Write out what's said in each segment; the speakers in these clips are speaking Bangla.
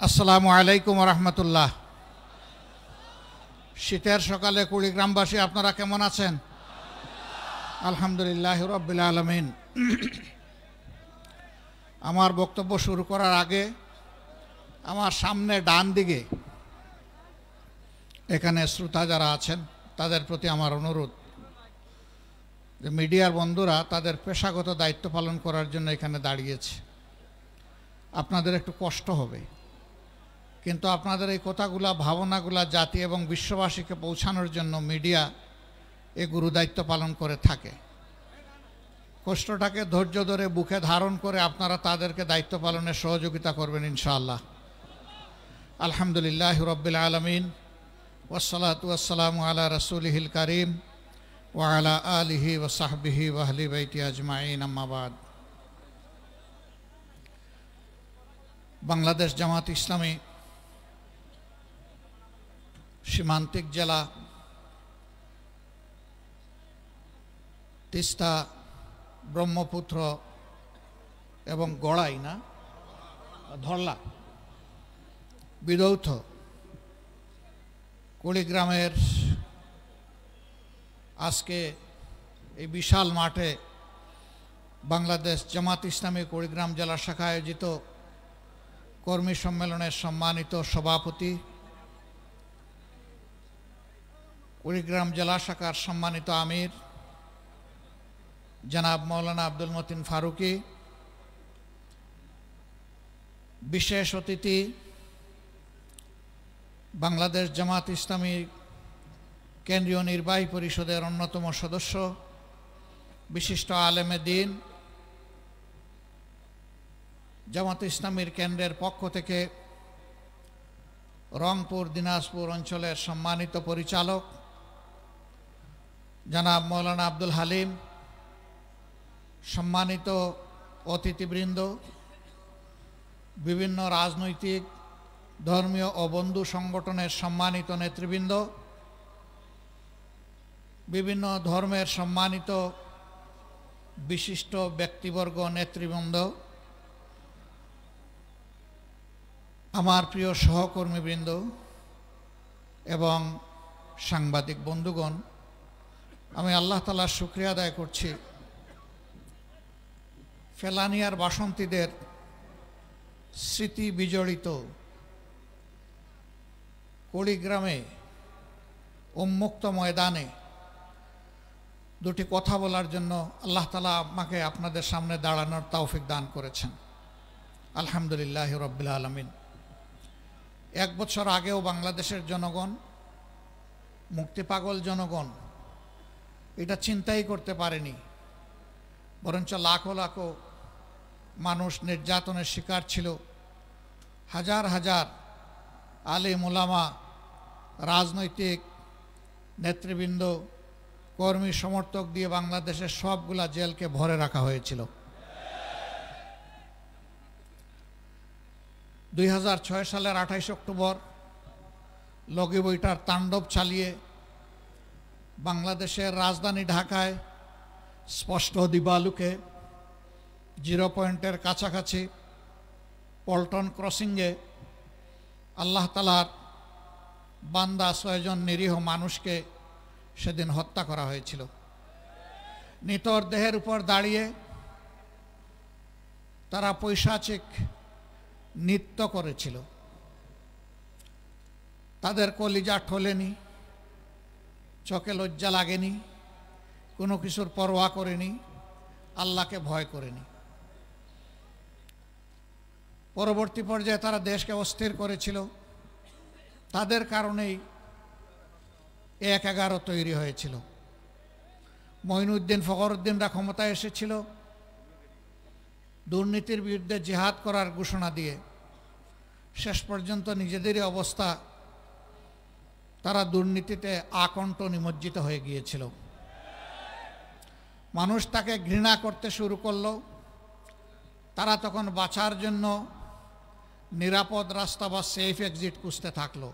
আসসালামু আলাইকুম রহমতুল্লাহ। শীতের সকালে কুড়িগ্রামবাসী আপনারা কেমন আছেন? আলহামদুলিল্লাহ রাব্বিল আলামিন। আমার বক্তব্য শুরু করার আগে আমার সামনে ডান দিকে এখানে শ্রোতা যারা আছেন তাদের প্রতি আমার অনুরোধ যে মিডিয়ার বন্ধুরা তাদের পেশাগত দায়িত্ব পালন করার জন্য এখানে দাঁড়িয়েছে। আপনাদের একটু কষ্ট হবে, কিন্তু আপনাদের এই কথাগুলা ভাবনাগুলা জাতি এবং বিশ্ববাসীকে পৌঁছানোর জন্য মিডিয়া এই গুরুদায়িত্ব পালন করে থাকে। কষ্টটাকে ধৈর্য ধরে বুকে ধারণ করে আপনারা তাদেরকে দায়িত্ব পালনে সহযোগিতা করবেন ইনশাআল্লাহ। আলহামদুলিল্লাহ রাব্বিল আলামিন ওয়াসসালাতু ওয়াসসালামু আলা রাসূলিহিল কারীম ওয়া আলা আলিহি ওয়া সাহবিহি ওয়া আহলি বাইতি আজমাইন, আম্মা বাদ। বাংলাদেশ জামাত ইসলামী সীমান্তিক জেলা তিস্তা, ব্রহ্মপুত্র এবং গড়াই ধরলা বিদৌথ কুড়িগ্রামের আজকে এই বিশাল মাঠে বাংলাদেশ জামাত ইসলামী কুড়িগ্রাম জেলা শাখা আয়োজিত কর্মী সম্মেলনের সম্মানিত সভাপতি, কুড়িগ্রাম জেলা শাখার সম্মানিত আমির জনাব মৌলানা আব্দুল মতিন ফারুকি, বিশেষ অতিথি বাংলাদেশ জামাত ইসলামী কেন্দ্রীয় নির্বাহী পরিষদের অন্যতম সদস্য, বিশিষ্ট আলেমে দ্বীন, জামাত ইসলামীর কেন্দ্রের পক্ষ থেকে রংপুর দিনাজপুর অঞ্চলের সম্মানিত পরিচালক জনাব মৌলানা আব্দুল হালিম, সম্মানিত অতিথিবৃন্দ, বিভিন্ন রাজনৈতিক ধর্মীয় ও বন্ধু সংগঠনের সম্মানিত নেতৃবৃন্দ, বিভিন্ন ধর্মের সম্মানিত বিশিষ্ট ব্যক্তিবর্গ, নেতৃবৃন্দ, আমার প্রিয় সহকর্মীবৃন্দ এবং সাংবাদিক বন্ধুগণ, আমি আল্লাহ তাআলার শুকরিয়া আদায় করছি ফেলানিয়ার বাসন্তীদের স্মৃতি বিজড়িত কুড়িগ্রামে উন্মুক্ত ময়দানে দুটি কথা বলার জন্য আল্লাহ তাআলা আমাকে আপনাদের সামনে দাঁড়ানোর তৌফিক দান করেছেন। আলহামদুলিল্লাহ রাব্বিল আলামিন। এক বছর আগেও বাংলাদেশের জনগণ, মুক্তিপাগল জনগণ এটা চিন্তাই করতে পারেনি, বরঞ্চ লাখো লাখো মানুষ নির্যাতনের শিকার ছিল। হাজার হাজার আলেম ওলামা, রাজনৈতিক নেতৃবৃন্দ, কর্মী সমর্থক দিয়ে বাংলাদেশের সবগুলা জেলকে ভরে রাখা হয়েছিল। 2006 সালের 28 অক্টোবর লগি বইটার তাণ্ডব চালিয়ে বাংলাদেশের রাজধানী ঢাকায় স্পষ্ট দিবালুকে জিরো পয়েন্টের কাছাকাছি পল্টন ক্রসিংয়ে আল্লাহ তাআলার বান্দা 6 জন নিরীহ মানুষকে সেদিন হত্যা করা হয়েছিল। নিতর দেহের উপর দাঁড়িয়ে তারা পৈশাচিক নৃত্য করেছিল। তাদের কলিজা ঠলেনি, চোখে লজ্জা লাগেনি, কোনো কিছুর পরোয়া করেনি, আল্লাহকে ভয় করেনি। পরবর্তী পর্যায়ে তারা দেশকে অস্থির করেছিল। তাদের কারণেই 1-11 তৈরি হয়েছিল। মঈনুদ্দিন ফখরুদ্দিনরা ক্ষমতায় এসেছিল দুর্নীতির বিরুদ্ধে জিহাদ করার ঘোষণা দিয়ে। শেষ পর্যন্ত নিজেদেরই অবস্থা, তারা দুর্নীতিতে আকণ্ঠ নিমজ্জিত হয়ে গিয়েছিল। মানুষ তাকে ঘৃণা করতে শুরু করলো। তারা তখন বাঁচার জন্য নিরাপদ রাস্তা বা সেফ এক্সিট খুঁজতে থাকলো।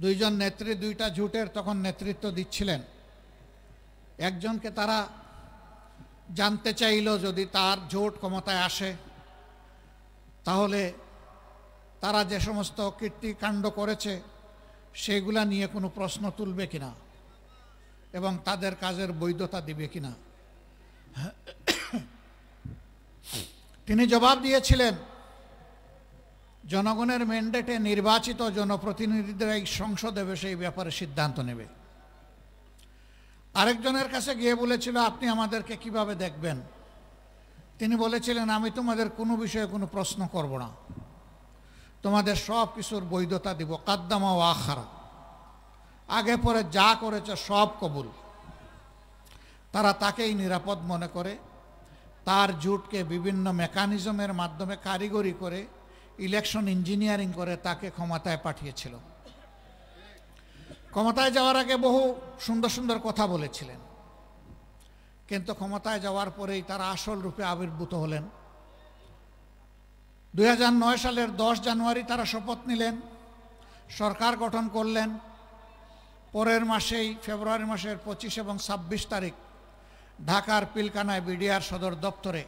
2 জন নেত্রী 2টা জোটের তখন নেতৃত্ব দিচ্ছিলেন। একজনকে তারা জানতে চাইল যদি তার জোট ক্ষমতায় আসে তাহলে তারা যে সমস্ত কীর্তিকাণ্ড করেছে সেগুলা নিয়ে কোনো প্রশ্ন তুলবে কিনা এবং তাদের কাজের বৈধতা দিবে কিনা। তিনি জবাব দিয়েছিলেন, জনগণের ম্যান্ডেটে নির্বাচিত জনপ্রতিনিধিরাই সংসদে সেই ব্যাপারে সিদ্ধান্ত নেবে। আরেকজনের কাছে গিয়ে বলেছিল, আপনি আমাদেরকে কিভাবে দেখবেন? তিনি বলেছিলেন, আমি তোমাদের কোনো বিষয়ে কোনো প্রশ্ন করব না, তোমাদের সব কিছুর বৈধতা দিব, কাদ্দামা ও আখারা, আগে পরে যা করেছে সব কবুল। তারা তাকেই নিরাপদ মনে করে, তার জোটকে বিভিন্ন মেকানিজমের মাধ্যমে কারিগরি করে ইলেকশন ইঞ্জিনিয়ারিং করে তাকে ক্ষমতায় পাঠিয়েছিল। ক্ষমতায় যাওয়ার আগে বহু সুন্দর সুন্দর কথা বলেছিলেন, কিন্তু ক্ষমতায় যাওয়ার পরেই তারা আসল রূপে আবির্ভূত হলেন। 2009 সালের 10 জানুয়ারি তারা শপথ নিলেন, সরকার গঠন করলেন। পরের মাসেই ফেব্রুয়ারি মাসের 25 এবং 26 তারিখ ঢাকার পিলখানায় বিডিআর সদর দপ্তরে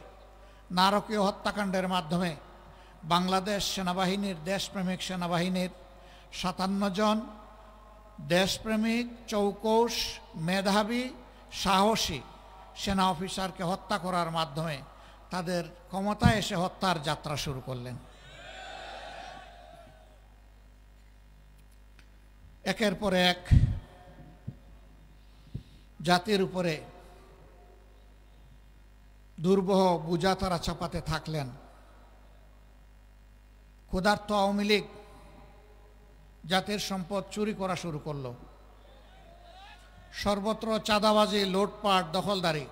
নারকীয় হত্যাকাণ্ডের মাধ্যমে বাংলাদেশ সেনাবাহিনীর, দেশপ্রেমিক সেনাবাহিনীর 57 জন দেশপ্রেমিক, চৌকস, মেধাবী, সাহসী সেনা অফিসারকে হত্যা করার মাধ্যমে তাদের ক্ষমতায় এসে হত্যার যাত্রা শুরু করলেন। একের পর এক জাতির উপরে দুর্বহ বোঝা তারা চাপাতে থাকলেন। ক্ষুধার্ত আওয়ামী লীগ জাতির সম্পদ চুরি করা শুরু করলো। সর্বত্র চাঁদাবাজি, লুটপাট, দখলদারি,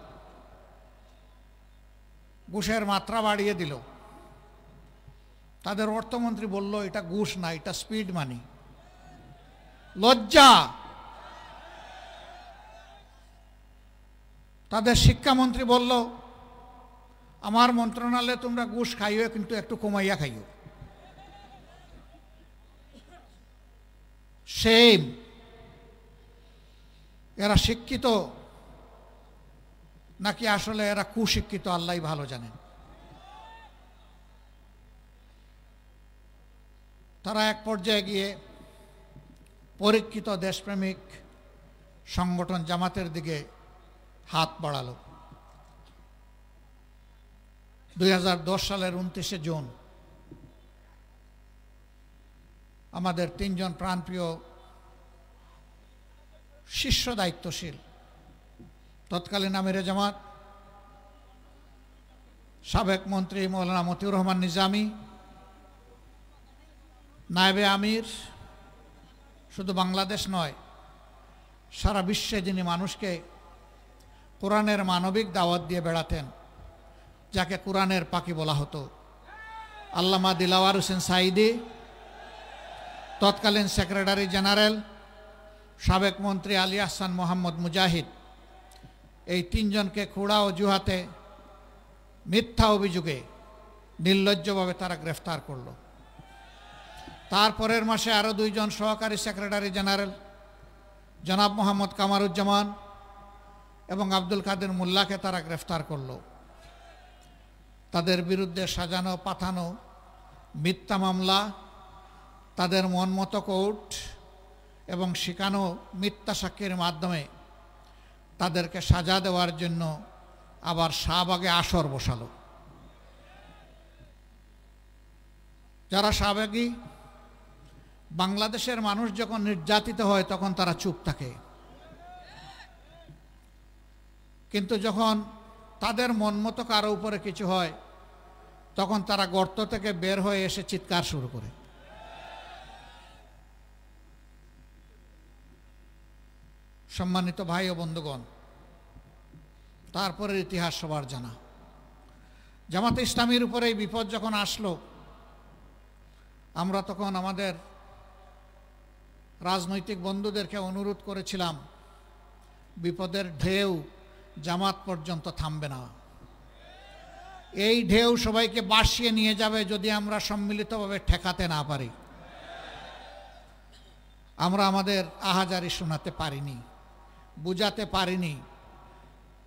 ঘুষের মাত্রা বাড়িয়ে দিল। তাদের অর্থমন্ত্রী বলল, এটা ঘুষ না, এটা স্পিড মানি। লজ্জা! তাদের শিক্ষামন্ত্রী বলল, আমার মন্ত্রণালয়ে তোমরা ঘুষ খাইও, কিন্তু একটু কমাইয়া খাইও। সেম। এরা শিক্ষিত নাকি আসলে এরা কুশিক্ষিত, আল্লাহ ভালো জানেন। তারা এক পর্যায়ে গিয়ে পরীক্ষিত দেশপ্রেমিক সংগঠন জামাতের দিকে হাত বাড়ালো। 2010 সালের 29 জুন আমাদের 3 জন প্রাণপ্রিয় শীর্ষ দায়িত্বশীল তৎকালীন আমিরে জামাত, সাবেক মন্ত্রী মৌলানা মতিউর রহমান নিজামী, নায়েবে আমির, শুধু বাংলাদেশ নয় সারা বিশ্বে যিনি মানুষকে কোরআনের মানবিক দাওয়াত দিয়ে বেড়াতেন, যাকে কোরআনের পাখি বলা হতো, আল্লামা দিলাওয়ার হোসেন সাঈদী, তৎকালীন সেক্রেটারি জেনারেল সাবেক মন্ত্রী আলী আহসান মোহাম্মদ মুজাহিদ, এই 3 জনকে খোড়া অজুহাতে মিথ্যা অভিযোগে নির্লজ্জভাবে তারা গ্রেফতার করল। তারপরের মাসে আরও 2 জন সহকারী সেক্রেটারি জেনারেল জনাব মোহাম্মদ কামারুজ্জামান এবং আব্দুল কাদের মোল্লাকে তারা গ্রেফতার করল। তাদের বিরুদ্ধে সাজানো পাঠানো মিথ্যা মামলা, তাদের মনমতো কোর্ট এবং শিখানো মিথ্যা সাক্ষীর মাধ্যমে তাদেরকে সাজা দেওয়ার জন্য আবার শাহবাগে আসর বসালো। যারা শাহবাগী, বাংলাদেশের মানুষ যখন নির্যাতিত হয় তখন তারা চুপ থাকে, কিন্তু যখন তাদের মনমতো কারো উপরে কিছু হয় তখন তারা গর্ত থেকে বের হয়ে এসে চিৎকার শুরু করে। সম্মানিত ভাই ও বন্ধুগণ, তারপরের ইতিহাস সবার জানা। জামাতে ইসলামীর উপরে এই বিপদ যখন আসলো, আমরা তখন আমাদের রাজনৈতিক বন্ধুদেরকে অনুরোধ করেছিলাম, বিপদের ঢেউ জামাত পর্যন্ত থামবে না, এই ঢেউ সবাইকে বাসিয়ে নিয়ে যাবে যদি আমরা সম্মিলিতভাবে ঠেকাতে না পারি। আমরা আমাদের আহাজারি শোনাতে পারিনি, বুঝাতে পারিনি।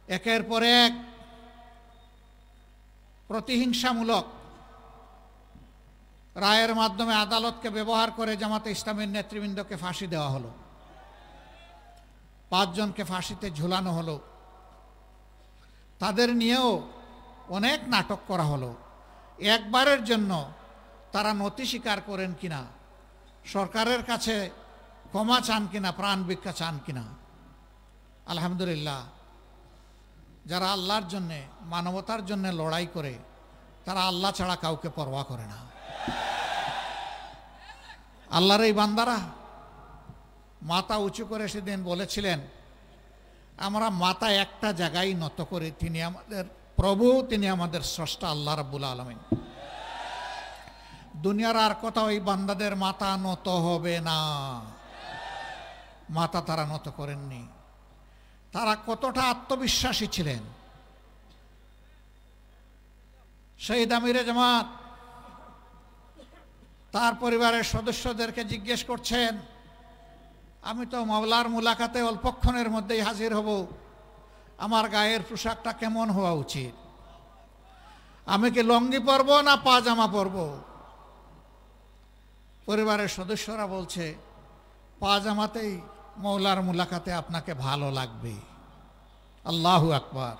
একের পর এক প্রতিহিংসামূলক রায়ের মাধ্যমে আদালতকে ব্যবহার করে জামাতে ইসলামের নেতৃবৃন্দকে ফাঁসি দেওয়া হলো, 5 জনকে ফাঁসিতে ঝুলানো হলো। তাদের নিয়েও অনেক নাটক করা হলো। একবারের জন্য তারা নথি স্বীকার করেন কিনা, সরকারের কাছে ক্ষমা চান কিনা, প্রাণ ভিক্ষা চান কিনা। আলহামদুলিল্লাহ, যারা আল্লাহর জন্যে, মানবতার জন্য লড়াই করে, তারা আল্লাহ ছাড়া কাউকে পরোয়া করে না। আল্লাহর এই বান্দারা মাথা উঁচু করে সেদিন বলেছিলেন, আমরা মাথা একটা জায়গায় নত করি, তিনি আমাদের প্রভু, তিনি আমাদের স্রষ্টা আল্লাহ রাব্বুল আলামিন। দুনিয়ার আর কোথাও ওই বান্দাদের মাথা নত হবে না। মাথা তারা নত করেননি। তারা কতটা আত্মবিশ্বাসী ছিলেন। শহীদ আমিরে জামাত তার পরিবারের সদস্যদেরকে জিজ্ঞেস করছেন, আমি তো মাওলার মুলাকাতে অল্পক্ষণের মধ্যেই হাজির হব, আমার গায়ের পোশাকটা কেমন হওয়া উচিত? আমি কি লঙ্গি পরব না পাজামা পরব? পরিবারের সদস্যরা বলছে, পাজামাতেই মাওলার মুলাকাতে আপনাকে ভালো লাগবে। আল্লাহু আকবার।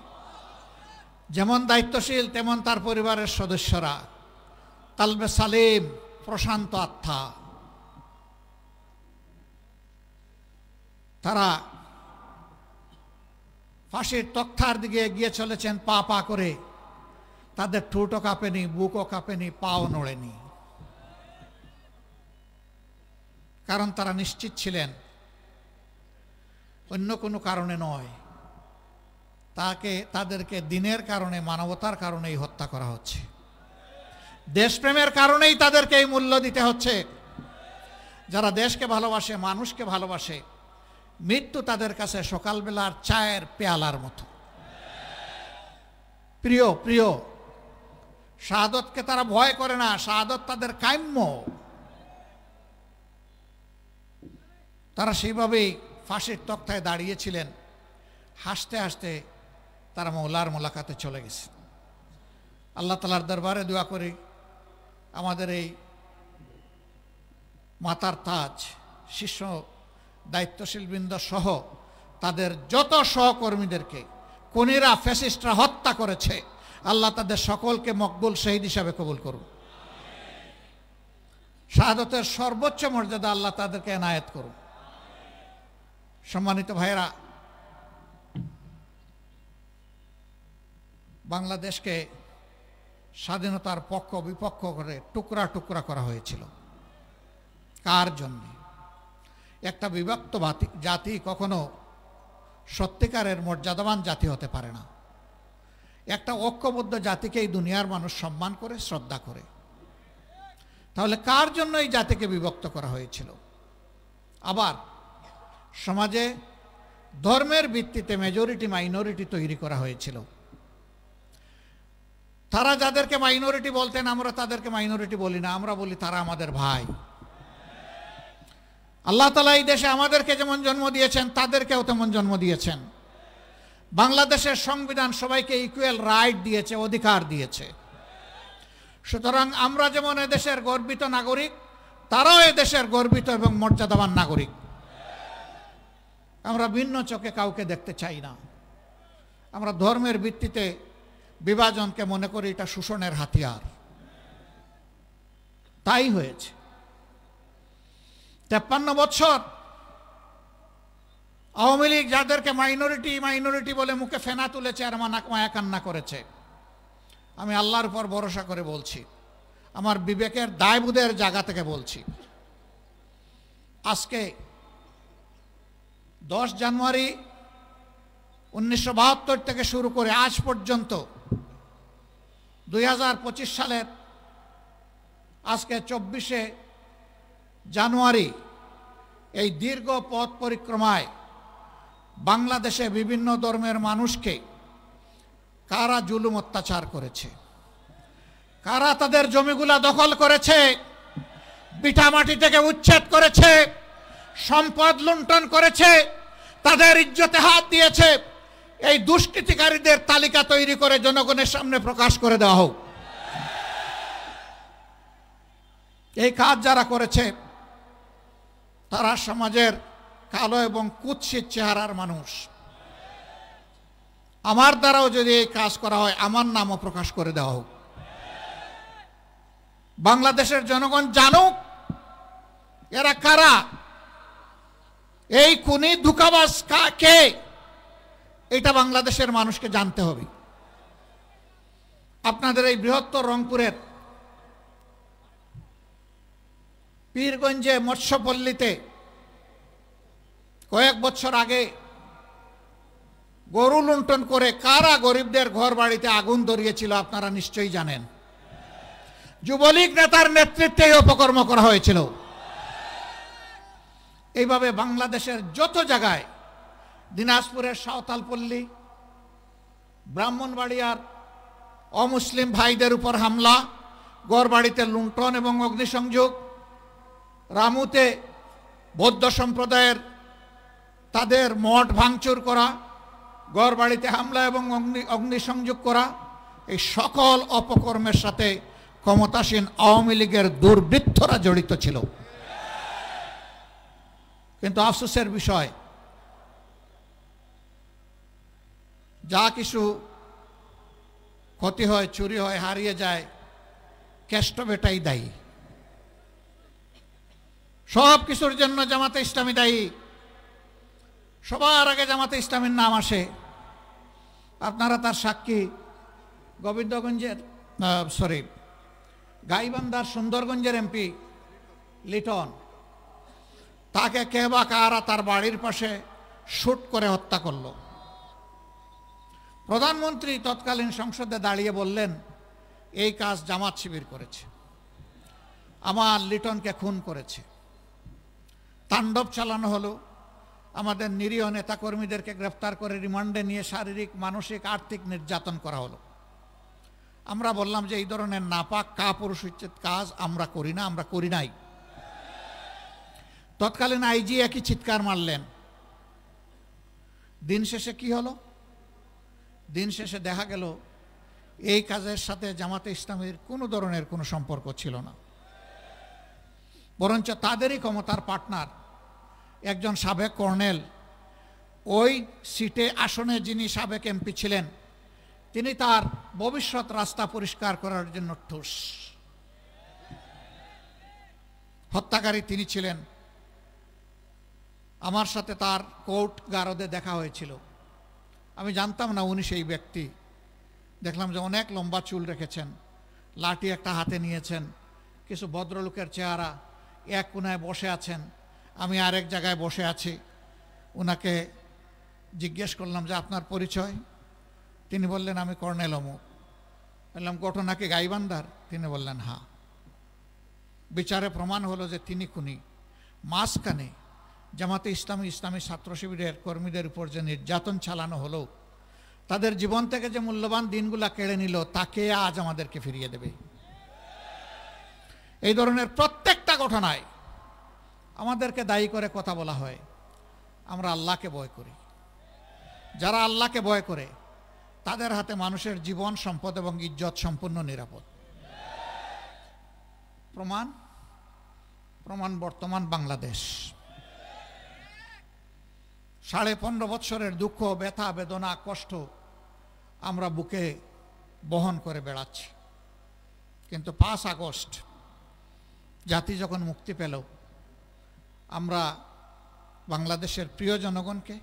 যেমন দায়িত্বশীল তেমন তার পরিবারের সদস্যরা, কালবে সালিম, প্রশান্ত আত্মা। তারা ফাঁসির তক্তার দিকে এগিয়ে চলেছেন পা পা করে। তাদের ঠোঁটও কাঁপেনি, বুকও কাঁপেনি, পাও নড়েনি। কারণ তারা নিশ্চিত ছিলেন অন্য কোনো কারণে নয়, তাদেরকে দিনের কারণে, মানবতার কারণেই হত্যা করা হচ্ছে। দেশপ্রেমের কারণেই তাদেরকে এই মূল্য দিতে হচ্ছে। যারা দেশকে ভালোবাসে, মানুষকে ভালোবাসে, মৃত্যু তাদের কাছে সকালবেলার চায়ের পেয়ালার মতো প্রিয়। প্রিয় শাহাদতকে তারা ভয় করে না, শাহাদত তাদের কাম্য। তারা সেইভাবেই ফাঁসির তক্তায় দাঁড়িয়েছিলেন। হাসতে হাসতে তারা মওলার মোলাকাতে চলে গেছে। আল্লাহ তাআলার দরবারে দোয়া করি, আমাদের এই মাতার তাজ শীর্ষ দায়িত্বশীলবৃন্দ সহ তাদের যত সহকর্মীদেরকে খুনিরা, ফ্যাসিস্টরা হত্যা করেছে, আল্লাহ তাদের সকলকে মকবুল শহীদ হিসাবে কবুল করুন। শাহাদতের সর্বোচ্চ মর্যাদা আল্লাহ তাদেরকে এনায়েত করুন। সম্মানিত ভাইয়েরা, বাংলাদেশকে স্বাধীনতার পক্ষ বিপক্ষ করে টুকরা টুকরা করা হয়েছিল। কার জন্য? একটা বিভক্ত জাতি কখনো সত্যিকারের মর্যাদাবান জাতি হতে পারে না। একটা ঐক্যবদ্ধ জাতিকেই দুনিয়ার মানুষ সম্মান করে, শ্রদ্ধা করে। তাহলে কার জন্য এই জাতিকে বিভক্ত করা হয়েছিল? আবার সমাজে ধর্মের ভিত্তিতে মেজরিটি মাইনরিটি তৈরি করা হয়েছিল। তারা যাদেরকে মাইনরিটি বলতেন, আমরা তাদেরকে মাইনরিটি বলি না, আমরা বলি তারা আমাদের ভাই। আল্লাহ তাআলা এই দেশে আমাদেরকে যেমন জন্ম দিয়েছেন, তাদেরকেও তেমন জন্ম দিয়েছেন। বাংলাদেশের সংবিধান সবাইকে ইকুয়াল রাইট দিয়েছে, অধিকার দিয়েছে। সুতরাং আমরা যেমন এদেশের গর্বিত নাগরিক, তারাও এদেশের গর্বিত এবং মর্যাদাবান নাগরিক। আমরা ভিন্ন চোখে কাউকে দেখতে চাই না। আমরা ধর্মের ভিত্তিতে বিভাজনকে মনে করি এটা শোষণের হাতিয়ার। তাই হয়েছে। 53 বছর আওয়ামী লীগ যাদেরকে মাইনরিটি মাইনরিটি বলে মুখে ফেনা তুলেছে আর মায়া কান্না করেছে, আমি আল্লাহর উপর ভরসা করে বলছি, আমার বিবেকের দায়বোধের জায়গা থেকে বলছি, আজকে 10 জানুয়ারি 1972 থেকে শুরু করে আজ পর্যন্ত 2025 সালের আজকে 24শে জানুয়ারি এই দীর্ঘ পথ পরিক্রমায় বাংলাদেশে বিভিন্ন ধর্মের মানুষকে কারা জুলুম অত্যাচার করেছে, কারা তাদের জমিগুলা দখল করেছে, ভিটামাটি থেকে উচ্ছেদ করেছে, সম্পদ লুণ্ঠন করেছে, তাদের ইজ্জতে হাত দিয়েছে, এই দুষ্কৃতিকারীদের তালিকা তৈরি করে জনগণের সামনে প্রকাশ করে দেওয়া হোক। এই কাজ যারা করেছে তারা সমাজের কালো এবং কুৎসিত চেহারার মানুষ। আমার দ্বারাও যদি এই কাজ করা হয়, আমার নামও প্রকাশ করে দেওয়া হোক। বাংলাদেশের জনগণ জানুক এরা কারা, এই খুনি ধোঁকাবাজ কে, এটা বাংলাদেশের মানুষকে জানতে হবে। আপনাদের এই বৃহত্তর রংপুরের পীরগঞ্জে মৎস্যপল্লীতে কয়েক বছর আগে গরু লুণ্ঠন করে কারা গরিবদের ঘর বাড়িতে আগুন ধরিয়েছিল আপনারা নিশ্চয়ই জানেন। যুবলীগ নেতার নেতৃত্বে এই অপকর্ম করা হয়েছিল। এইভাবে বাংলাদেশের যত জায়গায়, দিনাজপুরের সাঁওতালপল্লী, ব্রাহ্মণবাড়িয়ার অমুসলিম ভাইদের উপর হামলা, গড়বাড়িতে লুণ্ঠন এবং অগ্নিসংযোগ, রামুতে বৌদ্ধ সম্প্রদায়ের তাদের মঠ ভাঙচুর করা, গড়বাড়িতে হামলা এবং অগ্নিসংযোগ করা, এই সকল অপকর্মের সাথে ক্ষমতাসীন আওয়ামী লীগের দুর্বৃত্তরা জড়িত ছিল। কিন্তু আফসোসের বিষয়, যা কিছু ক্ষতি হয়, চুরি হয়, হারিয়ে যায়, কেষ্ট বেটাই দায়ী। সব কিছুর জন্য জামাতে ইসলামী দায়ী। সবার আগে জামাতে ইসলামীর নাম আসে। আপনারা তার সাক্ষী। গোবিন্দগঞ্জের গাইবান্ধার সুন্দরগঞ্জের এমপি লিটন, তাকে কে বা কারা তার বাড়ির পাশে শুট করে হত্যা করল। প্রধানমন্ত্রী তৎকালীন সংসদে দাঁড়িয়ে বললেন, এই কাজ জামাত শিবির করেছে, আমার লিটনকে খুন করেছে। তাণ্ডব চালানো হলো, আমাদের নিরীহ নেতাকর্মীদেরকে গ্রেফতার করে রিমান্ডে নিয়ে শারীরিক, মানসিক, আর্থিক নির্যাতন করা হলো। আমরা বললাম যে এই ধরনের নাপাক কাপুরুষোচিত কাজ আমরা করি না, আমরা করি নাই। তৎকালীন আইজি একই চিৎকার মারলেন। দিন শেষে কি হলো? দিন শেষে দেখা গেল এই কাজের সাথে জামাতে ইসলামীর কোনো ধরনের কোনো সম্পর্ক ছিল না, বরঞ্চ তাদেরই ক্ষমতার পার্টনার একজন সাবেক কর্নেল, ওই সিটে আসনে যিনি সাবেক এমপি ছিলেন, তিনি তার ভবিষ্যৎ রাস্তা পরিষ্কার করার জন্য ঠুস। হত্যাকারী তিনি ছিলেন। আমার সাথে তার কোর্ট গারদে দেখা হয়েছিল। আমি জানতাম না উনি সেই ব্যক্তি। দেখলাম যে অনেক লম্বা চুল রেখেছেন, লাঠি একটা হাতে নিয়েছেন, কিছু ভদ্রলোকের চেহারা, এক কোনায় বসে আছেন, আমি আরেক জায়গায় বসে আছি। ওনাকে জিজ্ঞেস করলাম যে আপনার পরিচয়? তিনি বললেন আমি কর্নেল অমুক। বললাম ঘটনা কি গাইবান্ধার? তিনি বললেন হ্যাঁ। বিচারে প্রমাণ হলো যে তিনি খুনি। মাঝখানে জামাতে ইসলামী, ইসলামী ছাত্র শিবিরের কর্মীদের উপর যে নির্যাতন চালানো হলো, তাদের জীবন থেকে যে মূল্যবান দিনগুলা কেড়ে নিল, তাকে আজ আমাদেরকে ফিরিয়ে দেবে। এই ধরনের প্রত্যেকটা ঘটনায় আমাদেরকে দায়ী করে কথা বলা হয়। আমরা আল্লাহকে ভয় করি। যারা আল্লাহকে ভয় করে তাদের হাতে মানুষের জীবন, সম্পদ এবং ইজ্জত সম্পূর্ণ নিরাপদ। প্রমাণ বর্তমান বাংলাদেশ। 15.5 বছরের দুঃখ, ব্যথা, বেদনা, কষ্ট আমরা বুকে বহন করে বেড়াচ্ছি। কিন্তু 5 আগস্ট জাতি যখন মুক্তি পেল, আমরা বাংলাদেশের প্রিয় জনগণকে,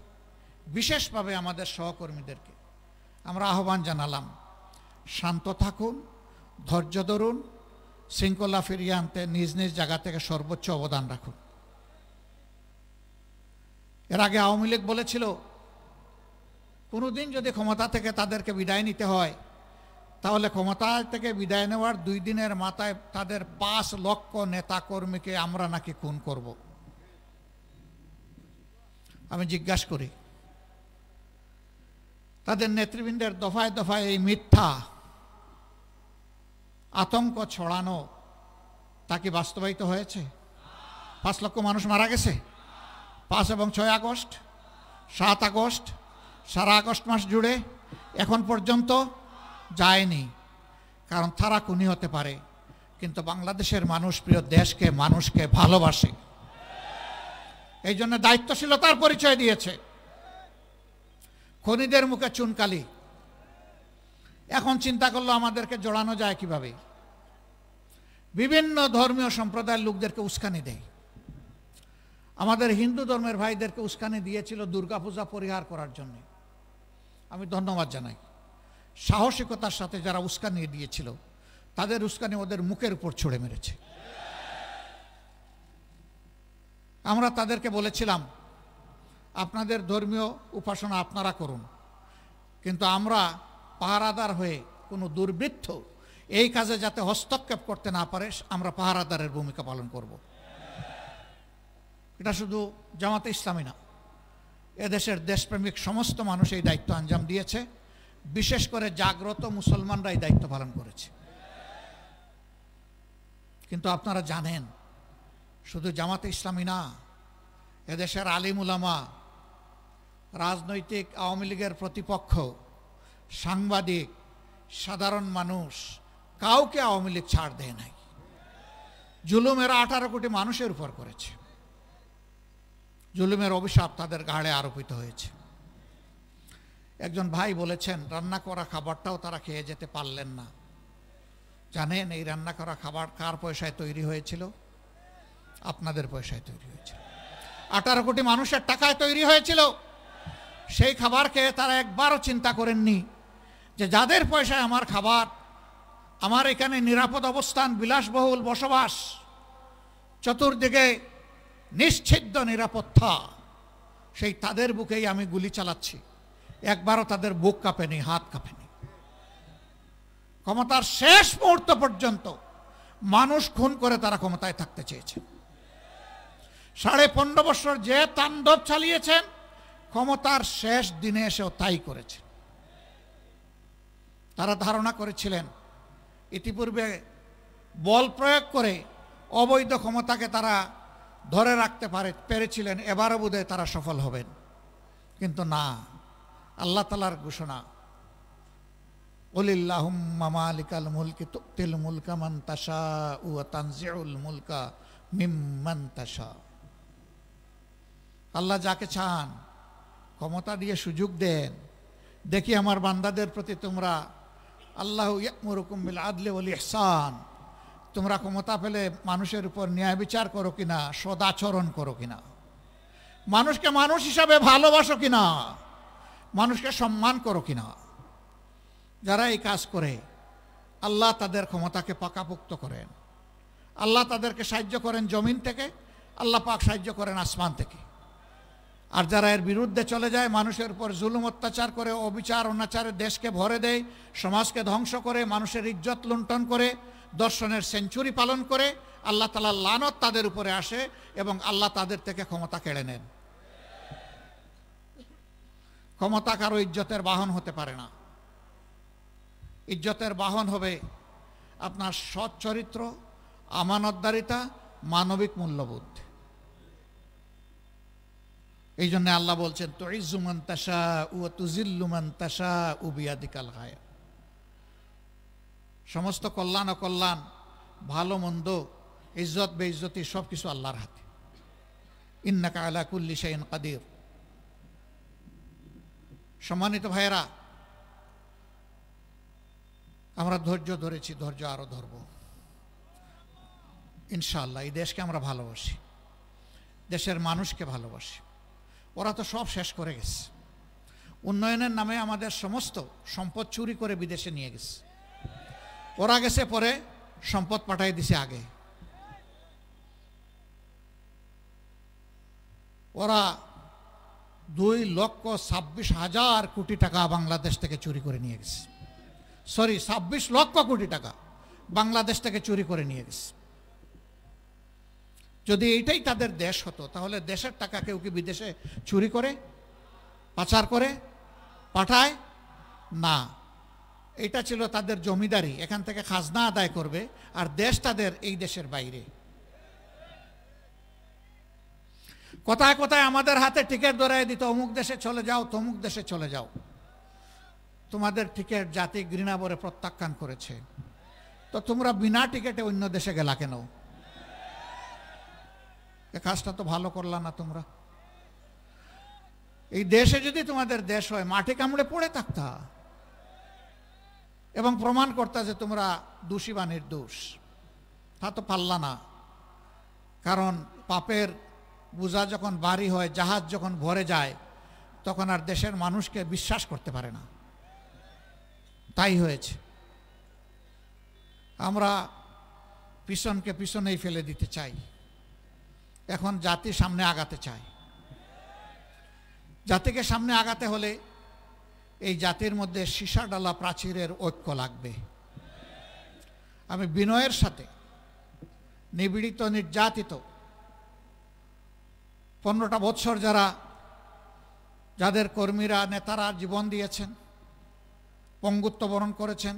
বিশেষভাবে আমাদের সহকর্মীদেরকে আমরা আহ্বান জানালাম, শান্ত থাকুন, ধৈর্য ধরুন, শৃঙ্খলা ফিরিয়ে আনতে নিজ নিজ জায়গা থেকে সর্বোচ্চ অবদান রাখুন। এর আগে আওয়ামী লীগ বলেছিল কোনোদিন যদি ক্ষমতা থেকে তাদেরকে বিদায় নিতে হয়, তাহলে ক্ষমতা থেকে বিদায় নেওয়ার 2 দিনের মাথায় তাদের 5 লক্ষ নেতা কর্মীকে আমরা নাকি খুন করব। আমি জিজ্ঞাসা করি, তাদের নেতৃবৃন্দের দফায় দফায় এই মিথ্যা আতঙ্ক ছড়ানো তা কি বাস্তবায়িত হয়েছে? 5 লক্ষ মানুষ মারা গেছে 5 এবং 6 আগস্ট, 7 আগস্ট, সারা আগস্ট মাস জুড়ে এখন পর্যন্ত যায়নি। কারণ তারা খুনি হতে পারে, কিন্তু বাংলাদেশের মানুষ প্রিয় দেশকে, মানুষকে ভালোবাসে, এই জন্য দায়িত্বশীলতার পরিচয় দিয়েছে। খনিদের মুখে চুনকালি, এখন চিন্তা করলো আমাদেরকে জড়ানো যায় কিভাবে। বিভিন্ন ধর্মীয় সম্প্রদায়ের লোকদেরকে উস্কানি দেয়। আমাদের হিন্দু ধর্মের ভাইদেরকে উস্কানি দিয়েছিল দুর্গাপূজা পরিহার করার জন্য। আমি ধন্যবাদ জানাই সাহসিকতার সাথে যারা উস্কানি দিয়েছিল, তাদের উস্কানি ওদের মুখের উপর ছুড়ে মেরেছে। আমরা তাদেরকে বলেছিলাম আপনাদের ধর্মীয় উপাসনা আপনারা করুন, কিন্তু আমরা পাহারাদার হয়ে কোনো দুর্বৃত্ত এই কাজে যাতে হস্তক্ষেপ করতে না পারে আমরা পাহারাদারের ভূমিকা পালন করব। এটা শুধু জামাতে ইসলামী না, এদেশের দেশপ্রেমিক সমস্ত মানুষ এই দায়িত্ব আঞ্জাম দিয়েছে। বিশেষ করে জাগ্রত মুসলমানরা এই দায়িত্ব পালন করেছে। কিন্তু আপনারা জানেন শুধু জামাতে ইসলামী না, এদেশের আলিম উলামা, রাজনৈতিক আওয়ামী লীগের প্রতিপক্ষ, সাংবাদিক, সাধারণ মানুষ, কাউকে আওয়ামী লীগ ছাড় দেয় নাই। জুলুমেরা 18 কোটি মানুষের উপর করেছে। জুলুমের অভিশাপ তাদের ঘাড়ে আরোপিত হয়েছে। একজন ভাই বলেছেন রান্না করা খাবারটাও তারা খেয়ে যেতে পারলেন না। জানেন এই রান্না করা খাবার কার পয়সায় তৈরি হয়েছিল? আপনাদের পয়সায় তৈরি হয়েছিল। 18 কোটি মানুষের টাকায় তৈরি হয়েছিল। সেই খাবার খেয়ে তারা একবারও চিন্তা করেননি যে যাদের পয়সায় আমার খাবার, আমার এখানে নিরাপদ অবস্থান, বিলাসবহুল বসবাস, চতুর্দিকে নিশ্চিদ্র নিরাপত্তা, সেই তাদের বুকেই আমি গুলি চালাচ্ছি। একবারও তাদের বুক কাঁপেনি, হাত কাঁপেনি। ক্ষমতার শেষ মুহূর্ত পর্যন্ত মানুষ খুন করে তারা ক্ষমতায় থাকতে চেয়েছে। 15.5 বছর যে তাণ্ডব চালিয়েছেন, ক্ষমতার শেষ দিনে এসেও তাই করেছে। তারা ধারণা করেছিলেন ইতিপূর্বে বল প্রয়োগ করে অবৈধ ক্ষমতাকে তারা ধরে রাখতে পেরেছিলেন, এবারও বোধহয় তারা সফল হবেন। কিন্তু না, আল্লাহ তাআলার ঘোষণা, কুলিল্লাহুম্মা মালিকাল মুলকি তুতিল মুলকা মান তাশাউ ওয়া তানজিউল মুলকা মিম্মান তাশা। আল্লাহ যাকে চান ক্ষমতা দিয়ে সুযোগ দেন। দেখি আমার বান্দাদের প্রতি তোমরা, আল্লাহু ইয়া'মুরুকুম বিল আদলি ওয়াল ইহসান, তোমরা ক্ষমতা পেলে মানুষের উপর ন্যায় বিচার করো কিনা, সদাচরণ করো কিনা, মানুষকে মানুষ হিসাবে ভালোবাসো কিনা, মানুষকে সম্মান করো কিনা। যারা এই কাজ করে আল্লাহ তাদের ক্ষমতাকে পাকাপোক্ত করেন। আল্লাহ তাদেরকে সাহায্য করেন জমিন থেকে, আল্লাহ পাক সাহায্য করেন আসমান থেকে। আর যারা এর বিরুদ্ধে চলে যায়, মানুষের উপর জুলুম অত্যাচার করে, অবিচার অনাচারে দেশকে ভরে দেয়, সমাজকে ধ্বংস করে, মানুষের ইজ্জত লুণ্ঠন করে, দর্শনের সেঞ্চুরি পালন করে, আল্লাহ তাআলার লানত তাদের উপরে আসে এবং আল্লাহ তাদের থেকে ক্ষমতা কেড়ে নেন। ক্ষমতা কারো ইজ্জতের বাহন হতে পারে না। ইজ্জতের বাহন হবে আপনার সৎ চরিত্র, আমানতদারিতা, মানবিক মূল্যবোধ। এই জন্য আল্লাহ বলছেন তুইজ্জু মান তাশাউ ওয়া তুযিল্লু মান তাশাউ বিয়াদিকাল খায়র। সমস্ত কল্যাণ অকল্যাণ, ভালো মন্দ, ইজ্জত বেইজ্জতি সবকিছু আল্লাহর হাতে। ইন্নাকা আলা কুল্লি শাইইন কাদির। সম্মানিত ভাইয়েরা, আমরা ধৈর্য ধরেছি, ধৈর্য আরো ধরব ইনশাআল্লাহ। এই দেশকে আমরা ভালোবাসি, দেশের মানুষকে ভালোবাসি। ওরা তো সব শেষ করে গেছে। উন্নয়নের নামে আমাদের সমস্ত সম্পদ চুরি করে বিদেশে নিয়ে গেছে। ওরা গেছে পরে সম্পদ পাঠাই দিছে আগে। ওরা 2,26,000 কোটি টাকা বাংলাদেশ থেকে চুরি করে নিয়ে গেছে। সরি, 26 লক্ষ কোটি টাকা বাংলাদেশ থেকে চুরি করে নিয়ে গেছে। যদি এইটাই তাদের দেশ হতো, তাহলে দেশের টাকা কেউ কি বিদেশে চুরি করে, পাচার করে, পাঠায় না। এটা ছিল তাদের জমিদারি, এখান থেকে খাজনা আদায় করবে, আর দেশ তাদের এই দেশের বাইরে। কোথায় কোথায় আমাদের হাতে টিকিট ধরায় দিত, অমুক দেশে চলে যাও, তমুক দেশে চলে যাও। তোমাদের টিকিট জাতি ঘৃণা ভরে প্রত্যাখ্যান করেছে। তো তোমরা বিনা টিকেটে অন্য দেশে গেলা কেন? এ কাজটা তো ভালো করলা না তোমরা। এই দেশে যদি তোমাদের দেশ হয় মাটি কামড়ে পড়ে থাকতা এবং প্রমাণ করতা যে তোমরা দোষী বা নির্দোষ। তা তো পারলা না, কারণ পাপের বোঝা যখন ভারী হয়, জাহাজ যখন ভরে যায়, তখন আর দেশের মানুষকে বিশ্বাস করতে পারে না। তাই হয়েছে। আমরা পিছনকে পিছনেই ফেলে দিতে চাই, এখন জাতি সামনে আগাতে চায়। জাতিকে সামনে আগাতে হলে এই জাতির মধ্যে সীসাডালা প্রাচীরের ঐক্য লাগবে। আমি বিনয়ের সাথে নিপীড়িত, নির্যাতিত 15টা বছর যাদের কর্মীরা, নেতারা জীবন দিয়েছেন, পঙ্গুত্ব বরণ করেছেন,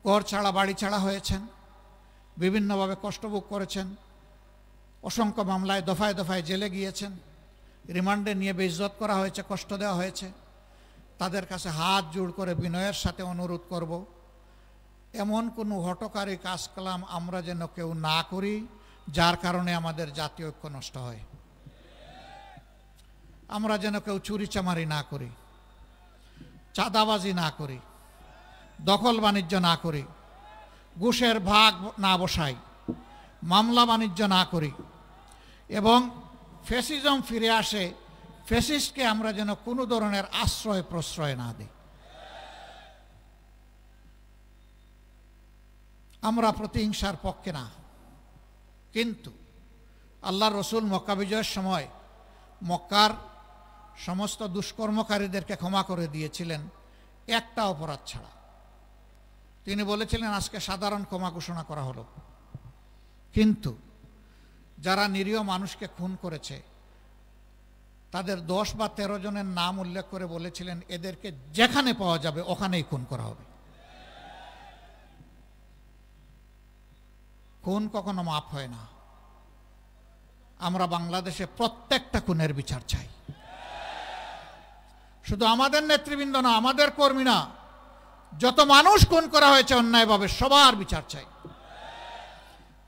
ঘর ছাড়া বাড়ি ছাড়া হয়েছেন, বিভিন্নভাবে কষ্টভোগ করেছেন, অসংখ্য মামলায় দফায় দফায় জেলে গিয়েছেন, রিমান্ডে নিয়ে বেইজ্জত করা হয়েছে, কষ্ট দেওয়া হয়েছে, তাদের কাছে হাত জোড় করে বিনয়ের সাথে অনুরোধ করব, এমন কোনো হঠকারী কাজকলাম আমরা যেন কেউ না করি যার কারণে আমাদের জাতীয় ঐক্য নষ্ট হয়। আমরা যেন কেউ চুরিচামারি না করি, চাঁদাবাজি না করি, দখল বাণিজ্য না করি, ঘুষের ভাগ না বসাই, মামলা বাণিজ্য না করি, এবং ফ্যাসিজম ফিরে আসে, ফ্যাসিস্টকে আমরা যেন কোনো ধরনের আশ্রয় প্রশ্রয় না দিই। আমরা প্রতিহিংসার পক্ষে না, কিন্তু আল্লাহ রসুল মক্কা বিজয়ের সময় মক্কার সমস্ত দুষ্কর্মকারীদেরকে ক্ষমা করে দিয়েছিলেন একটা অপরাধ ছাড়া। তিনি বলেছিলেন আজকে সাধারণ ক্ষমা ঘোষণা করা হলো, কিন্তু যারা নিরীহ মানুষকে খুন করেছে তাদের 10 বা 13 জনের নাম উল্লেখ করে বলেছিলেন এদেরকে যেখানে পাওয়া যাবে ওখানেই খুন করা হবে। খুন কখনো মাফ হয় না। আমরা বাংলাদেশে প্রত্যেকটা খুনের বিচার চাই, শুধু আমাদের নেতৃবৃন্দ না, আমাদের কর্মী না, যত মানুষ খুন করা হয়েছে অন্যায়ভাবে সবার বিচার চাই।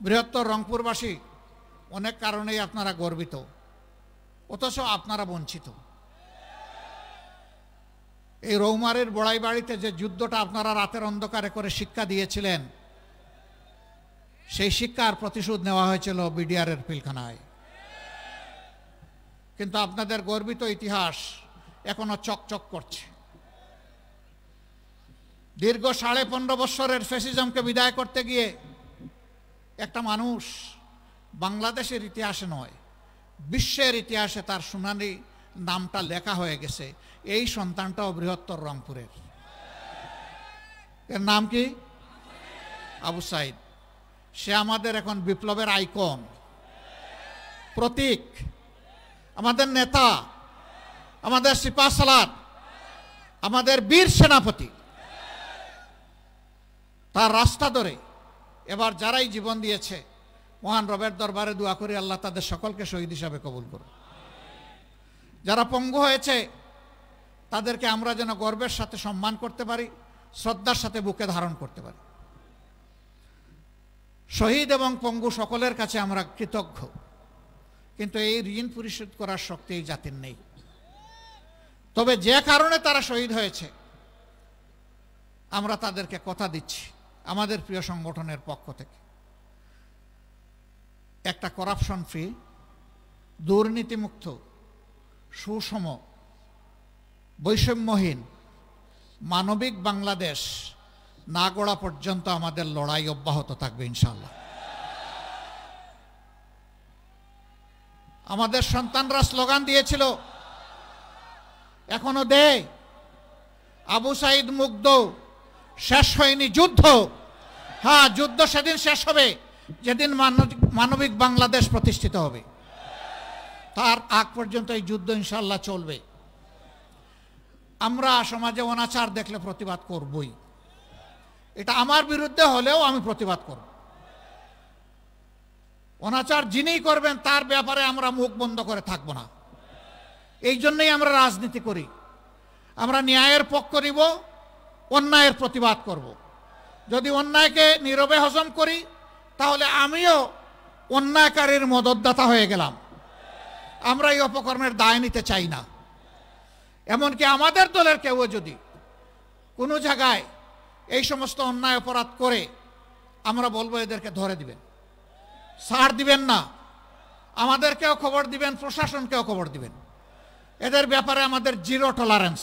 বৃহত্তর রংপুরবাসী অনেক কারণেই আপনারা গর্বিত, অথচ আপনারা বঞ্চিত। এই রৌমারের বড়াই বাড়িতে যে যুদ্ধটা আপনারা রাতের অন্ধকারে করে শিক্ষা দিয়েছিলেন, সেই শিক্ষার প্রতিশোধ নেওয়া হয়েছিল বিডিআরের পিলখানায়। কিন্তু আপনাদের গর্বিত ইতিহাস এখনো চকচক করছে। দীর্ঘ 15.5 বছরের ফ্যাসিজমকে বিদায় করতে গিয়ে একটা মানুষ বাংলাদেশের ইতিহাসে নয়, বিশ্বের ইতিহাসে তার সোনালী নামটা লেখা হয়ে গেছে। এই সন্তানটাও বৃহত্তর রংপুরের। এর নাম কি? আবু সাইদ। সে আমাদের এখন বিপ্লবের আইকন, প্রতীক, আমাদের নেতা, আমাদের সিপাহসালার, আমাদের বীর সেনাপতি। তার রাস্তা ধরে এবার যারাই জীবন দিয়েছে, মহান রবের দরবারে দোয়া করি আল্লাহ তাদের সকলকে শহীদ হিসাবে কবুল করুন। যারা পঙ্গু হয়েছে তাদেরকে আমরা যেন গর্বের সাথে সম্মান করতে পারি, শ্রদ্ধার সাথে বুকে ধারণ করতে পারি। শহীদ এবং পঙ্গু সকলের কাছে আমরা কৃতজ্ঞ, কিন্তু এই ঋণ পরিশোধ করার শক্তি এই জাতির নেই। তবে যে কারণে তারা শহীদ হয়েছে আমরা তাদেরকে কথা দিচ্ছি আমাদের প্রিয় সংগঠনের পক্ষ থেকে, একটা করাপশন ফ্রি, দুর্নীতিমুক্ত, সুষম, বৈষম্যহীন, মানবিক বাংলাদেশ না গড়া পর্যন্ত আমাদের লড়াই অব্যাহত থাকবে ইনশাআল্লাহ। আমাদের সন্তানরা স্লোগান দিয়েছিল, এখনো দেয়, আবু সাইদ মুগ্ধ, শেষ হয়নি যুদ্ধ। হ্যাঁ, যুদ্ধ সেদিন শেষ হবে যেদিন মানবিক বাংলাদেশ প্রতিষ্ঠিত হবে। তার আগ পর্যন্ত এই যুদ্ধ ইনশাআল্লাহ চলবে। আমরা সমাজে অনাচার দেখলে প্রতিবাদ করবই, এটা আমার বিরুদ্ধে হলেও আমি প্রতিবাদ করব। অনাচার যিনি করবেন তার ব্যাপারে আমরা মুখ বন্ধ করে থাকবো না। এই জন্যই আমরা রাজনীতি করি। আমরা ন্যায়ের পক্ষ নিব, অন্যায়ের প্রতিবাদ করব। যদি অন্যায়কে নীরবে হজম করি তাহলে আমিও অন্যায়কারীর মদতদাতা হয়ে গেলাম। আমরা এই অপকর্মের দায় নিতে চাই না। এমনকি আমাদের দলের কেউ যদি কোনো জায়গায় এই সমস্ত অন্যায় অপরাধ করে, আমরা বলবো এদেরকে ধরে দিবেন, ছাড় দিবেন না। আমাদেরকেও খবর দিবেন, প্রশাসনকেও খবর দিবেন। এদের ব্যাপারে আমাদের জিরো টলারেন্স।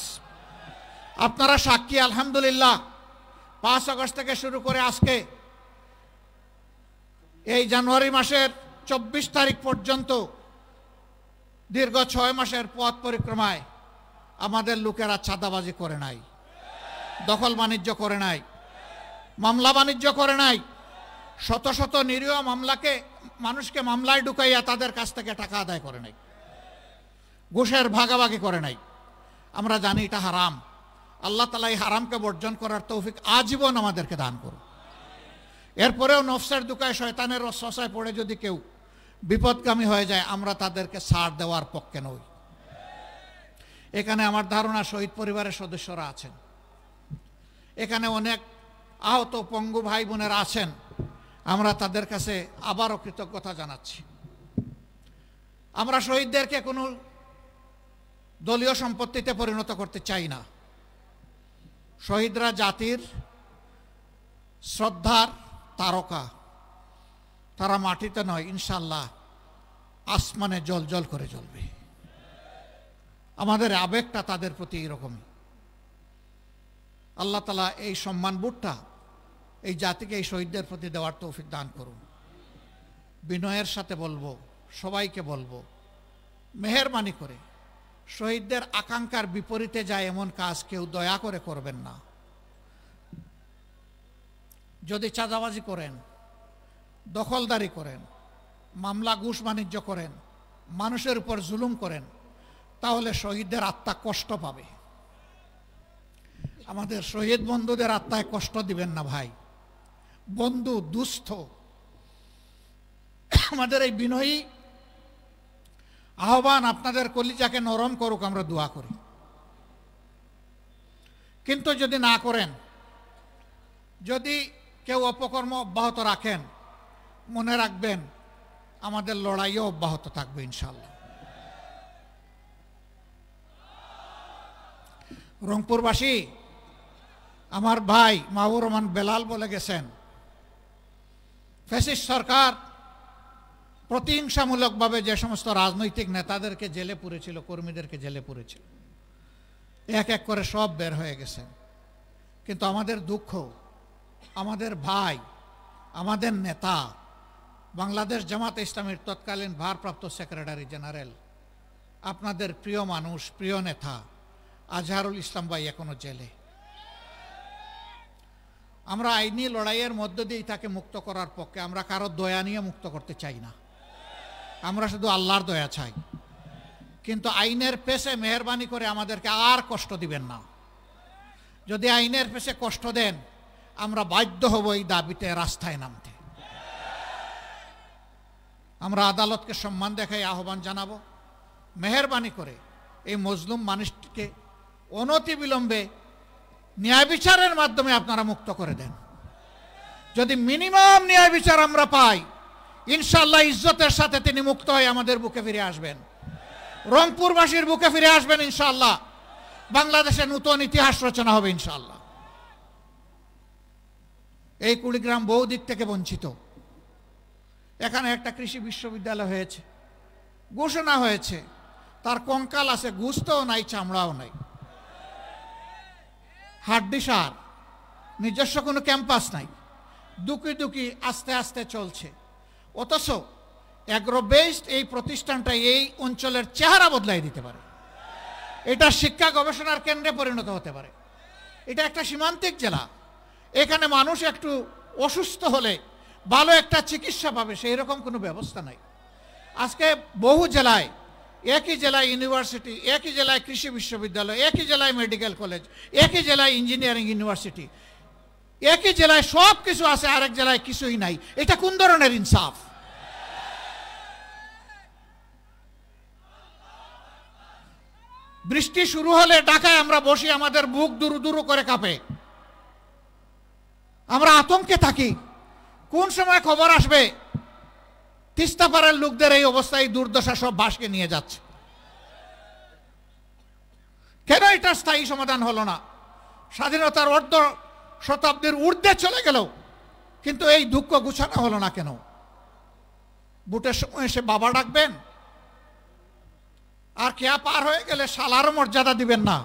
আপনারা সাক্ষী, আলহামদুলিল্লাহ 5 আগস্ট থেকে শুরু করে আজকে এই জানুয়ারি মাসের 24 তারিখ পর্যন্ত দীর্ঘ 6 মাসের পথ পরিক্রমায় আমাদের লোকেরা চাঁদাবাজি করে নাই, দখল বাণিজ্য করে নাই, মামলা বাণিজ্য করে নাই, শত শত নিরীহ মানুষকে মামলায় ঢুকাইয়া তাদের কাছ থেকে টাকা আদায় করে নাই, ঘুষের ভাগাভাগি করে নাই। আমরা জানি এটা হারাম। আল্লাহ তাআলা এই হারামকে বর্জন করার তৌফিক আজীবন আমাদেরকে দান করুন। এরপরেও নফসের দুকায় শয়তানের ওয়াসওয়াসায় পড়ে যদি কেউ বিপদগামী হয়ে যায়, আমরা তাদেরকে ছাড় দেওয়ার পক্ষে নই। এখানে আমার ধারণা শহীদ পরিবারের সদস্যরা আছেন, এখানে অনেক আহত পঙ্গু ভাই বোনেরা আছেন। আমরা তাদের কাছে আবারও কৃতজ্ঞতা জানাচ্ছি। আমরা শহীদদেরকে কোনো দলীয় সম্পত্তিতে পরিণত করতে চাই না। শহীদরা জাতির শ্রদ্ধার তারকা। তারা মাটিতে নয়, ইনশাল্লাহ আসমানে জ্বলজ্বল করে জ্বলবে। আমাদের আবেগটা তাদের প্রতি এরকমই। আল্লাহ তাআলা এই সম্মানবোধটা এই জাতিকে, এই শহীদদের প্রতি দেওয়ার তৌফিক দান করুন। বিনয়ের সাথে বলবো, সবাইকে বলবো, মেহেরবানি করে শহীদদের আকাঙ্ক্ষার বিপরীতে যায় এমন কাজ কেউ দয়া করে করবেন না। যদি চাঁদাবাজি করেন, দখলদারি করেন, মামলা ঘুষ বাণিজ্য করেন, মানুষের উপর জুলুম করেন, তাহলে শহীদদের আত্মা কষ্ট পাবে। আমাদের শহীদ বন্ধুদের আত্মায় কষ্ট দিবেন না ভাই। বন্ধু দুস্থ, আমাদের এই বিনয়ী আহ্বান আপনাদের কলিজাকে নরম করুক, আমরা দোয়া করি। কিন্তু যদি না করেন, যদি কেউ অপকর্ম অব্যাহত রাখেন, মনে রাখবেন আমাদের লড়াইও অব্যাহত থাকবে ইনশাআল্লাহ। রংপুরবাসী, আমার ভাই মাহবুর রহমান বেলাল বলে গেছেন, ফ্যাসিস্ট সরকার প্রতিহিংসামূলকভাবে যে সমস্ত রাজনৈতিক নেতাদেরকে জেলে পুরেছিল, কর্মীদেরকে জেলে পুরেছিল, এক এক করে সব বের হয়ে গেছেন। কিন্তু আমাদের দুঃখ, আমাদের ভাই, আমাদের নেতা, বাংলাদেশ জামাতে ইসলামীর তৎকালীন ভারপ্রাপ্ত সেক্রেটারি জেনারেল, আপনাদের প্রিয় মানুষ, প্রিয় নেতা আজহারুল ইসলাম ভাই এখনো জেলে। আমরা আইনি লড়াইয়ের মধ্য দিয়ে তাকে মুক্ত করার পক্ষে। আমরা কারো দয়া নিয়ে মুক্ত করতে চাই না, আমরা শুধু আল্লাহর দয়া চাই। কিন্তু আইনের পেশে মেহেরবানি করে আমাদেরকে আর কষ্ট দিবেন না। যদি আইনের পেশে কষ্ট দেন, আমরা বাধ্য হব এই দাবিতে রাস্তায় নামতে। আমরা আদালতকে সম্মান দেখাই আহ্বান জানাবো, মেহেরবানি করে এই মজলুম মানুষটিকে অনতিবিলম্বে ন্যায় বিচারের মাধ্যমে আপনারা মুক্ত করে দেন। যদি মিনিমাম ন্যায় বিচার আমরা পাই, ইনশাআল্লাহ ইজ্জতের সাথে তিনি মুক্ত হয়ে আমাদের বুকে ফিরে আসবেন, রংপুরবাসীর বুকে ফিরে আসবেন ইনশাআল্লাহ। বাংলাদেশে নতুন ইতিহাস রচনা হবে ইনশাআল্লাহ। এই কুড়িগ্রাম বহু দিক থেকে বঞ্চিত। এখানে একটা কৃষি বিশ্ববিদ্যালয় হয়েছে, ঘোষণা হয়েছে, তার কঙ্কাল আছে, গুস্তও নাই, চামড়াও নাই, হাড্ডিসার, নিজস্ব কোনো ক্যাম্পাস নাই, দুকি দুকি আস্তে আস্তে চলছে। অথচ অ্যাগ্রো বেসড এই প্রতিষ্ঠানটা এই অঞ্চলের চেহারা বদলাই দিতে পারে। এটা শিক্ষা গবেষণার কেন্দ্রে পরিণত হতে পারে। এটা একটা সীমান্তিক জেলা, এখানে মানুষ একটু অসুস্থ হলে ভালো একটা চিকিৎসা পাবে, সেই রকম কোনো ব্যবস্থা নাই। আজকে বহু জেলায়, একই জেলায় ইউনিভার্সিটি, একই জেলায় কৃষি বিশ্ববিদ্যালয়, একই জেলায় মেডিকেল কলেজ, একই জেলায় ইঞ্জিনিয়ারিং ইউনিভার্সিটি, একই জেলায় সব কিছু আছে, আরেক জেলায় কিছুই নাই। এটা কোন ধরনের ইনসাফ? বৃষ্টি শুরু হলে ঢাকায় আমরা বসি, আমাদের বুক দুরু দুরু করে কাঁপে। আমরা আতঙ্কে থাকি, কোন সময় খবর আসবে তিস্তা পাড়ের লোকদের এই অবস্থায় দুর্দশা সব ভাসকে নিয়ে যাচ্ছে। কেন এটা স্থায়ী সমাধান হলো না? স্বাধীনতার অর্ধ শতাব্দীর ঊর্ধ্বে চলে গেল, কিন্তু এই দুঃখ গুছানো হলো না কেন? বুটের সময় এসে বাবা ডাকবেন, আর কেয়া পার হয়ে গেলে শালারও মর্যাদা দিবেন না।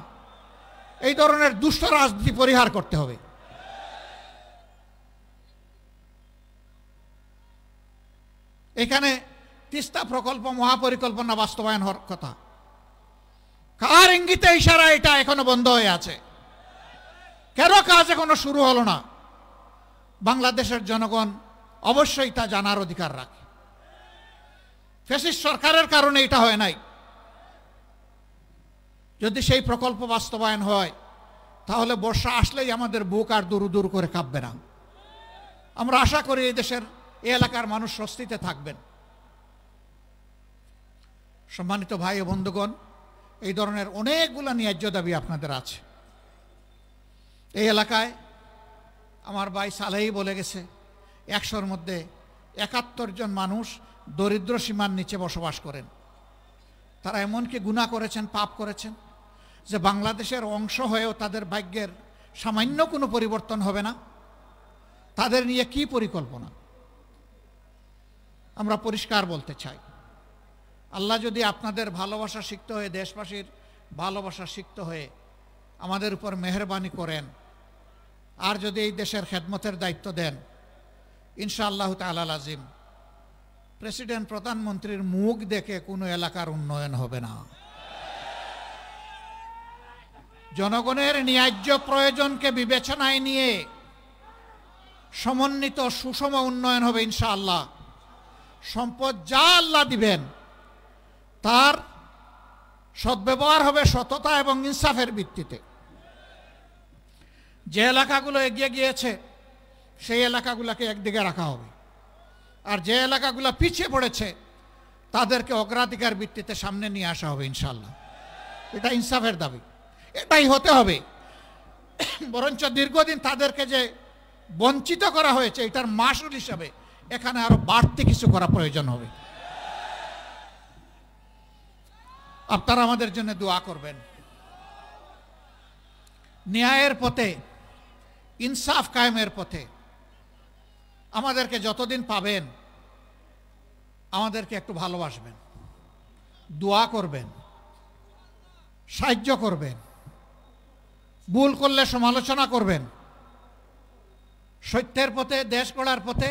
এই ধরনের দুষ্ট রাজনীতি পরিহার করতে হবে। এখানে তিস্তা প্রকল্প মহাপরিকল্পনা বাস্তবায়ন হওয়ার কথা, কার ইঙ্গিতে ইশারা এটা এখনো বন্ধ হয়ে আছে? কেন কাজ এখনো শুরু হলো না? বাংলাদেশের জনগণ অবশ্যই তা জানার অধিকার রাখে। ফ্যাসিস্ট সরকারের কারণে এটা হয় নাই। যদি সেই প্রকল্প বাস্তবায়ন হয়, তাহলে বর্ষা আসলেই আমাদের বুক আর দুরু দুরু করে কাঁপবে না। আমরা আশা করি এই দেশের এই এলাকার মানুষ স্বস্তিতে থাকবেন। সম্মানিত ভাই ও বন্ধুগণ, এই ধরনের অনেকগুলো ন্যায্য দাবি আপনাদের আছে। এই এলাকায় আমার ভাই সালেহি বলে গেছে, 100-র মধ্যে 71 জন মানুষ দরিদ্র সীমার নিচে বসবাস করেন। তারা এমনকি গুনাহ করেছেন, পাপ করেছেন, যে বাংলাদেশের অংশ হয়েও তাদের ভাগ্যের সামান্য কোনো পরিবর্তন হবে না। তাদের নিয়ে কি পরিকল্পনা? আমরা পরিষ্কার বলতে চাই, আল্লাহ যদি আপনাদের ভালোবাসা শিখতে হয়ে, দেশবাসীর ভালোবাসা শিখতে হয়ে আমাদের উপর মেহেরবানি করেন, আর যদি এই দেশের খেদমতের দায়িত্ব দেন, ইনশাআল্লাহ তাআলা আজিম প্রেসিডেন্ট প্রধানমন্ত্রীর মুখ দেখে কোনো এলাকার উন্নয়ন হবে না। জনগণের ন্যায্য প্রয়োজনকে বিবেচনায় নিয়ে সমন্বিত সুষম উন্নয়ন হবে ইনশাআল্লাহ। সম্পদ যা আল্লাহ দিবেন তার সদ্ব্যবহার হবে সততা এবং ইনসাফের ভিত্তিতে। যে এলাকাগুলো এগিয়ে গিয়েছে সেই এলাকাগুলোকে একদিকে রাখা হবে, আর যে এলাকাগুলো পিছিয়ে পড়েছে তাদেরকে অগ্রাধিকার ভিত্তিতে সামনে নিয়ে আসা হবে ইনশাআল্লাহ। এটা ইনসাফের দাবি, এটাই হতে হবে। বরঞ্চ দীর্ঘদিন তাদেরকে যে বঞ্চিত করা হয়েছে, এটার মাসুল হিসাবে এখানে আরো বাড়তি কিছু করা প্রয়োজন হবে। আপনারা আমাদের জন্য দোয়া করবেন। ন্যায়ের পথে, ইনসাফ কায়েমের পথে আমাদেরকে যতদিন পাবেন আমাদেরকে একটু ভালোবাসবেন, দোয়া করবেন, সাহায্য করবেন, ভুল করলে সমালোচনা করবেন। সত্যের পথে, দেশ গড়ার পথে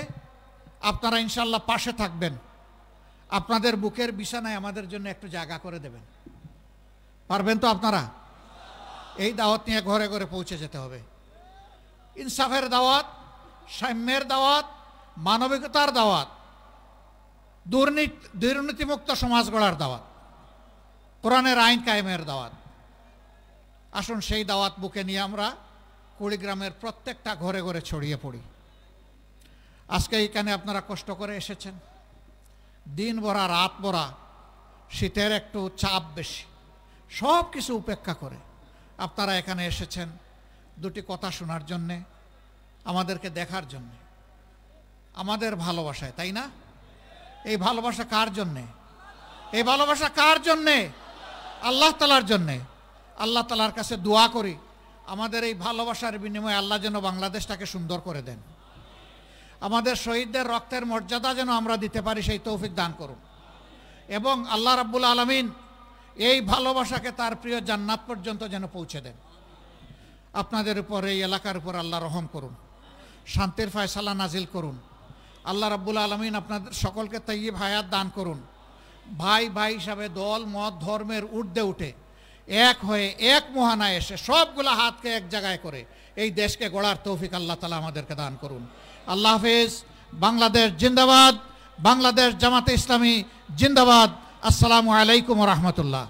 আপনারা ইনশাআল্লাহ পাশে থাকবেন। আপনাদের বুকের বিছানায় আমাদের জন্য একটু জায়গা করে দেবেন। পারবেন তো আপনারা? এই দাওয়াত নিয়ে ঘরে ঘরে পৌঁছে যেতে হবে। ইনসাফের দাওয়াত, সাম্যের দাওয়াত, মানবিকতার দাওয়াত, দুর্নীতিমুক্ত সমাজ গড়ার দাওয়াত, কোরআনের আইন কায়েমের দাওয়াত। আসুন সেই দাওয়াত বুকে নিয়ে আমরা কুড়িগ্রামের প্রত্যেকটা ঘরে ঘরে ছড়িয়ে পড়ি। আজকে এখানে আপনারা কষ্ট করে এসেছেন, দিন ভরা রাত ভরা, শীতের একটু চাপ বেশি, সব কিছু উপেক্ষা করে আপনারা এখানে এসেছেন দুটি কথা শোনার জন্যে, আমাদেরকে দেখার জন্যে, আমাদের ভালোবাসায়, তাই না? এই ভালোবাসা কার জন্যে? এই ভালোবাসা কার জন্যে? আল্লাহ তাআলার জন্যে। আল্লাহ তাআলার কাছে দোয়া করি আমাদের এই ভালোবাসার বিনিময়ে আল্লাহ যেন বাংলাদেশটাকে সুন্দর করে দেন। আমাদের শহীদদের রক্তের মর্যাদা যেন আমরা দিতে পারি, সেই তৌফিক দান করুন। এবং আল্লাহ রাব্বুল আলামিন এই ভালোবাসাকে তার প্রিয় জান্নাত পর্যন্ত যেন পৌঁছে দেন। আপনাদের উপর, এই এলাকার উপর আল্লাহ রহম করুন, শান্তির ফয়সালা নাজিল করুন। আল্লাহ রাব্বুল আলামিন আপনাদের সকলকে তাইয়্যিব হায়াত দান করুন। ভাই ভাই হিসাবে দল মত ধর্মের ঊর্ধ্বে উঠে এক হয়ে এক মোহানায় এসে সবগুলা হাতকে এক জায়গায় করে এই দেশকে গড়ার তৌফিক আল্লাহ তাআলা আমাদেরকে দান করুন। আল্লাহ হাফেজ। বাংলাদেশ জিন্দাবাদ। বাংলাদেশ জামাতে ইসলামী জিন্দাবাদ। আসসালামু আলাইকুম ওয়া রাহমাতুল্লাহ।